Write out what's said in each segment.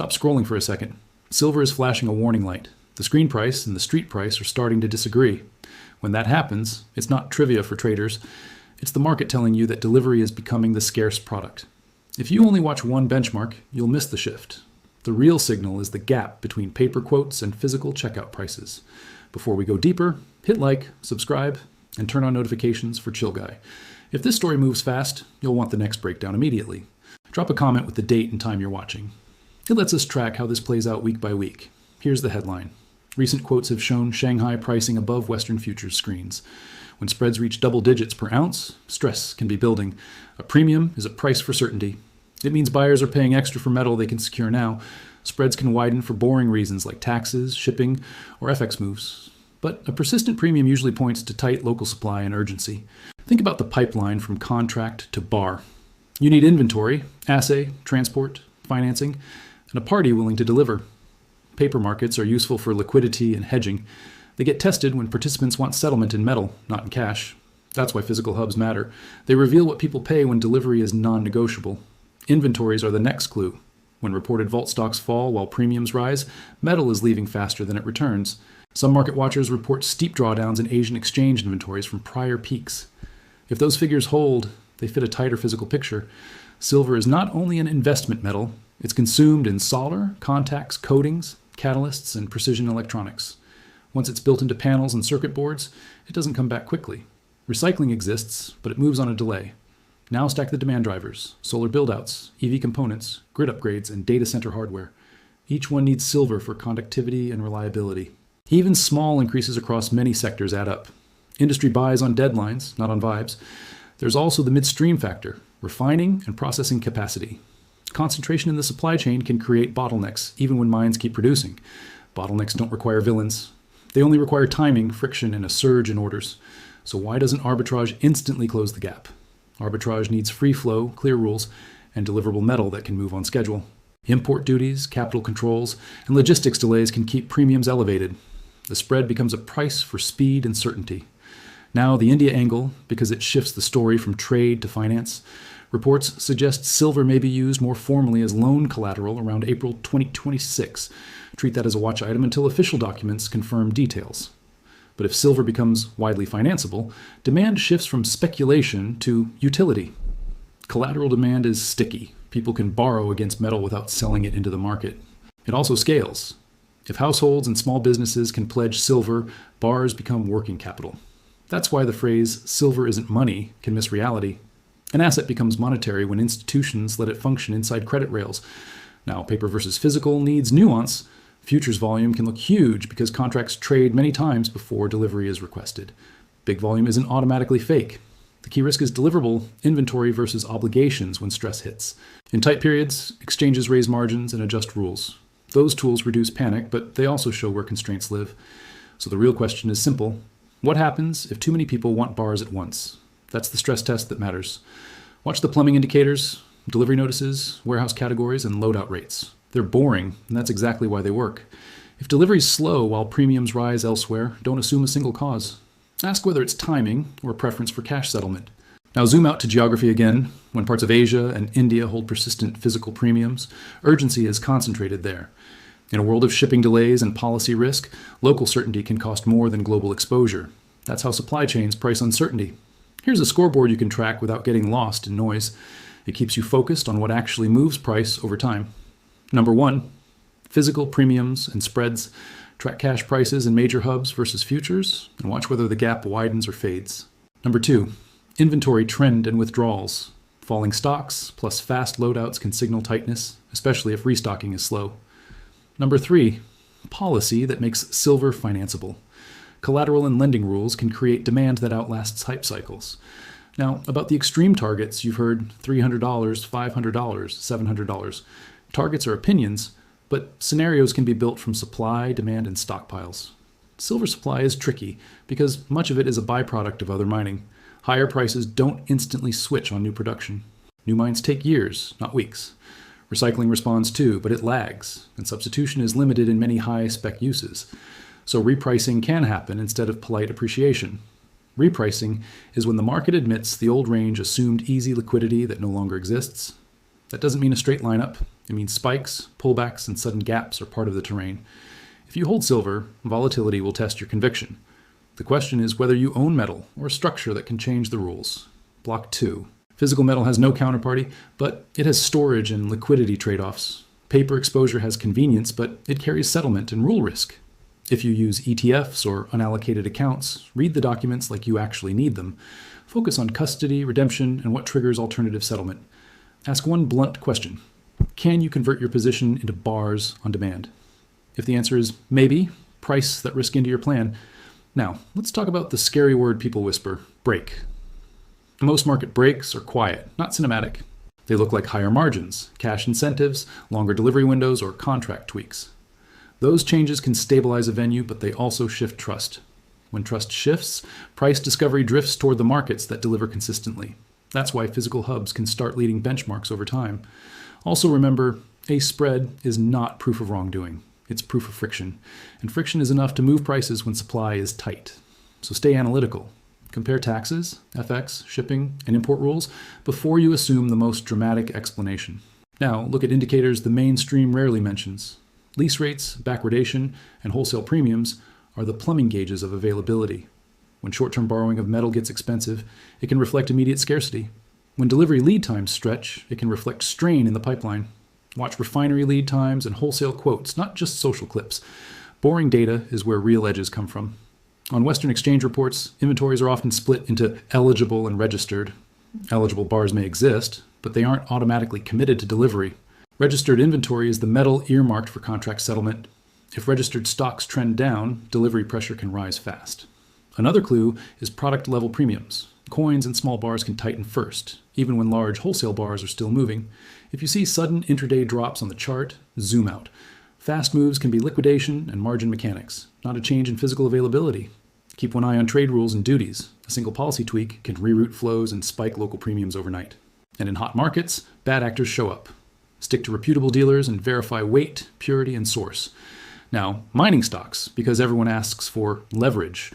Stop scrolling for a second. Silver is flashing a warning light. The screen price and the street price are starting to disagree. When that happens, it's not trivia for traders. It's the market telling you that delivery is becoming the scarce product. If you only watch one benchmark, you'll miss the shift. The real signal is the gap between paper quotes and physical checkout prices. Before we go deeper, hit like, subscribe, and turn on notifications for Chill Guy. If this story moves fast, you'll want the next breakdown immediately. Drop a comment with the date and time you're watching. It lets us track how this plays out week by week. Here's the headline. Recent quotes have shown Shanghai pricing above Western futures screens. When spreads reach double digits per ounce, stress can be building. A premium is a price for certainty. It means buyers are paying extra for metal they can secure now. Spreads can widen for boring reasons like taxes, shipping, or FX moves. But a persistent premium usually points to tight local supply and urgency. Think about the pipeline from contract to bar. You need inventory, assay, transport, financing, and a party willing to deliver. Paper markets are useful for liquidity and hedging. They get tested when participants want settlement in metal, not in cash. That's why physical hubs matter. They reveal what people pay when delivery is non-negotiable. Inventories are the next clue. When reported vault stocks fall while premiums rise, metal is leaving faster than it returns. Some market watchers report steep drawdowns in Asian exchange inventories from prior peaks. If those figures hold, they fit a tighter physical picture. Silver is not only an investment metal, it's consumed in solder, contacts, coatings, catalysts, and precision electronics. Once it's built into panels and circuit boards, it doesn't come back quickly. Recycling exists, but it moves on a delay. Now stack the demand drivers, solar buildouts, EV components, grid upgrades, and data center hardware. Each one needs silver for conductivity and reliability. Even small increases across many sectors add up. Industry buys on deadlines, not on vibes. There's also the midstream factor, refining and processing capacity. Concentration in the supply chain can create bottlenecks, even when mines keep producing. Bottlenecks don't require villains. They only require timing, friction, and a surge in orders. So why doesn't arbitrage instantly close the gap? Arbitrage needs free flow, clear rules, and deliverable metal that can move on schedule. Import duties, capital controls, and logistics delays can keep premiums elevated. The spread becomes a price for speed and certainty. Now, the India angle, because it shifts the story from trade to finance. Reports suggest silver may be used more formally as loan collateral around April 2026. Treat that as a watch item until official documents confirm details. But if silver becomes widely financeable, demand shifts from speculation to utility. Collateral demand is sticky. People can borrow against metal without selling it into the market. It also scales. If households and small businesses can pledge silver, bars become working capital. That's why the phrase, silver isn't money, can miss reality. An asset becomes monetary when institutions let it function inside credit rails. Now, paper versus physical needs nuance. Futures volume can look huge because contracts trade many times before delivery is requested. Big volume isn't automatically fake. The key risk is deliverable inventory versus obligations when stress hits. In tight periods, exchanges raise margins and adjust rules. Those tools reduce panic, but they also show where constraints live. So the real question is simple. What happens if too many people want bars at once? That's the stress test that matters. Watch the plumbing indicators, delivery notices, warehouse categories, and loadout rates. They're boring, and that's exactly why they work. If delivery's slow while premiums rise elsewhere, don't assume a single cause. Ask whether it's timing or a preference for cash settlement. Now zoom out to geography again. When parts of Asia and India hold persistent physical premiums, urgency is concentrated there. In a world of shipping delays and policy risk, local certainty can cost more than global exposure. That's how supply chains price uncertainty. Here's a scoreboard you can track without getting lost in noise. It keeps you focused on what actually moves price over time. Number 1, physical premiums and spreads. Track cash prices in major hubs versus futures, and watch whether the gap widens or fades. Number 2, inventory trend and withdrawals. Falling stocks plus fast loadouts can signal tightness, especially if restocking is slow. Number 3, policy that makes silver financeable. Collateral and lending rules can create demand that outlasts hype cycles. Now, about the extreme targets, you've heard $300, $500, $700. Targets are opinions, but scenarios can be built from supply, demand, and stockpiles. Silver supply is tricky because much of it is a byproduct of other mining. Higher prices don't instantly switch on new production. New mines take years, not weeks. Recycling responds too, but it lags, and substitution is limited in many high-spec uses. So repricing can happen instead of polite appreciation. Repricing is when the market admits the old range assumed easy liquidity that no longer exists. That doesn't mean a straight line up. It means spikes, pullbacks, and sudden gaps are part of the terrain. If you hold silver, volatility will test your conviction. The question is whether you own metal or a structure that can change the rules. Block 2. Physical metal has no counterparty, but it has storage and liquidity trade-offs. Paper exposure has convenience, but it carries settlement and rule risk. If you use ETFs or unallocated accounts, read the documents like you actually need them. Focus on custody, redemption, and what triggers alternative settlement. Ask one blunt question. Can you convert your position into bars on demand? If the answer is maybe, price that risk into your plan. Now, let's talk about the scary word people whisper, break. Most market breaks are quiet, not cinematic. They look like higher margins, cash incentives, longer delivery windows, or contract tweaks. Those changes can stabilize a venue, but they also shift trust. When trust shifts, price discovery drifts toward the markets that deliver consistently. That's why physical hubs can start leading benchmarks over time. Also remember, a spread is not proof of wrongdoing. It's proof of friction. And friction is enough to move prices when supply is tight. So stay analytical. Compare taxes, FX, shipping, and import rules before you assume the most dramatic explanation. Now, look at indicators the mainstream rarely mentions. Lease rates, backwardation, and wholesale premiums are the plumbing gauges of availability. When short-term borrowing of metal gets expensive, it can reflect immediate scarcity. When delivery lead times stretch, it can reflect strain in the pipeline. Watch refinery lead times and wholesale quotes, not just social clips. Boring data is where real edges come from. On Western exchange reports, inventories are often split into eligible and registered. Eligible bars may exist, but they aren't automatically committed to delivery. Registered inventory is the metal earmarked for contract settlement. If registered stocks trend down, delivery pressure can rise fast. Another clue is product-level premiums. Coins and small bars can tighten first, even when large wholesale bars are still moving. If you see sudden intraday drops on the chart, zoom out. Fast moves can be liquidation and margin mechanics, not a change in physical availability. Keep one eye on trade rules and duties. A single policy tweak can reroute flows and spike local premiums overnight. And in hot markets, bad actors show up. Stick to reputable dealers and verify weight, purity, and source. Now, mining stocks, because everyone asks for leverage.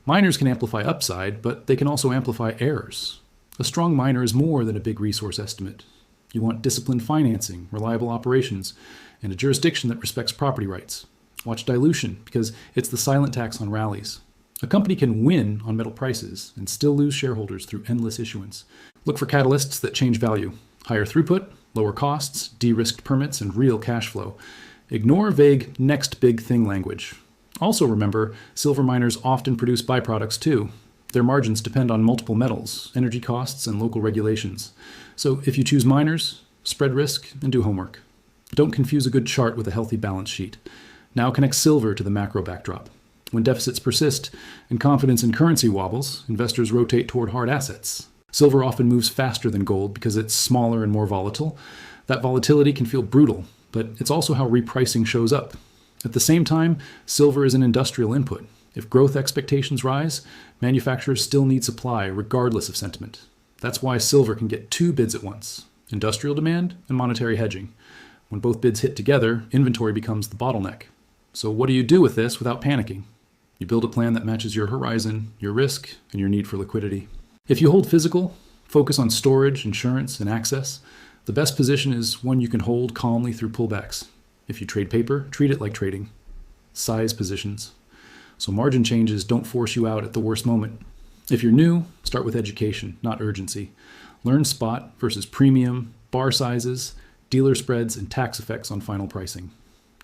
Miners can amplify upside, but they can also amplify errors. A strong miner is more than a big resource estimate. You want disciplined financing, reliable operations, and a jurisdiction that respects property rights. Watch dilution, because it's the silent tax on rallies. A company can win on metal prices and still lose shareholders through endless issuance. Look for catalysts that change value. Higher throughput, lower costs, de-risked permits, and real cash flow. Ignore vague next big thing language. Also remember, silver miners often produce byproducts too. Their margins depend on multiple metals, energy costs, and local regulations. So if you choose miners, spread risk and do homework. Don't confuse a good chart with a healthy balance sheet. Now connect silver to the macro backdrop. When deficits persist and confidence in currency wobbles, investors rotate toward hard assets. Silver often moves faster than gold because it's smaller and more volatile. That volatility can feel brutal, but it's also how repricing shows up. At the same time, silver is an industrial input. If growth expectations rise, manufacturers still need supply regardless of sentiment. That's why silver can get two bids at once: industrial demand and monetary hedging. When both bids hit together, inventory becomes the bottleneck. So what do you do with this without panicking? You build a plan that matches your horizon, your risk, and your need for liquidity. If you hold physical, focus on storage, insurance, and access. The best position is one you can hold calmly through pullbacks. If you trade paper, treat it like trading. Size positions. So margin changes don't force you out at the worst moment. If you're new, start with education, not urgency. Learn spot versus premium, bar sizes, dealer spreads, and tax effects on final pricing.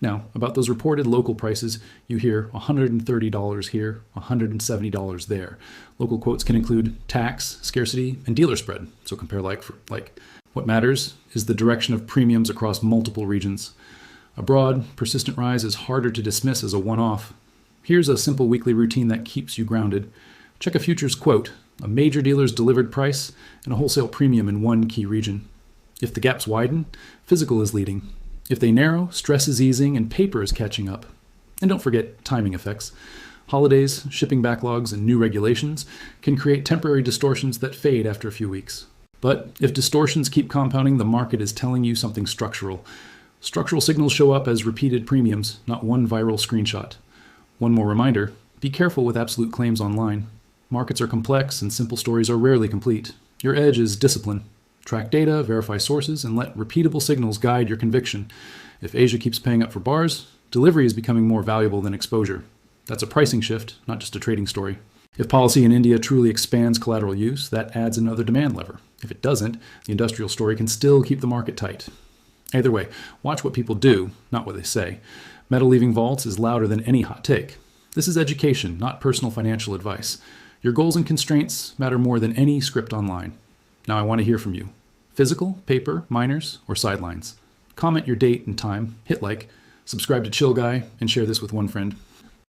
Now, about those reported local prices, you hear $130 here, $170 there. Local quotes can include tax, scarcity, and dealer spread, so compare like for like. What matters is the direction of premiums across multiple regions. A broad, persistent rise is harder to dismiss as a one-off. Here's a simple weekly routine that keeps you grounded. Check a futures quote, a major dealer's delivered price, and a wholesale premium in one key region. If the gaps widen, physical is leading. If they narrow, stress is easing and paper is catching up. And don't forget timing effects. Holidays, shipping backlogs, and new regulations can create temporary distortions that fade after a few weeks. But if distortions keep compounding, the market is telling you something structural. Structural signals show up as repeated premiums, not one viral screenshot. One more reminder, be careful with absolute claims online. Markets are complex and simple stories are rarely complete. Your edge is discipline. Track data, verify sources, and let repeatable signals guide your conviction. If Asia keeps paying up for bars, delivery is becoming more valuable than exposure. That's a pricing shift, not just a trading story. If policy in India truly expands collateral use, that adds another demand lever. If it doesn't, the industrial story can still keep the market tight. Either way, watch what people do, not what they say. Metal leaving vaults is louder than any hot take. This is education, not personal financial advice. Your goals and constraints matter more than any script online. Now I want to hear from you. Physical, paper, miners, or sidelines? Comment your date and time, hit like, subscribe to Chill Guy, and share this with one friend.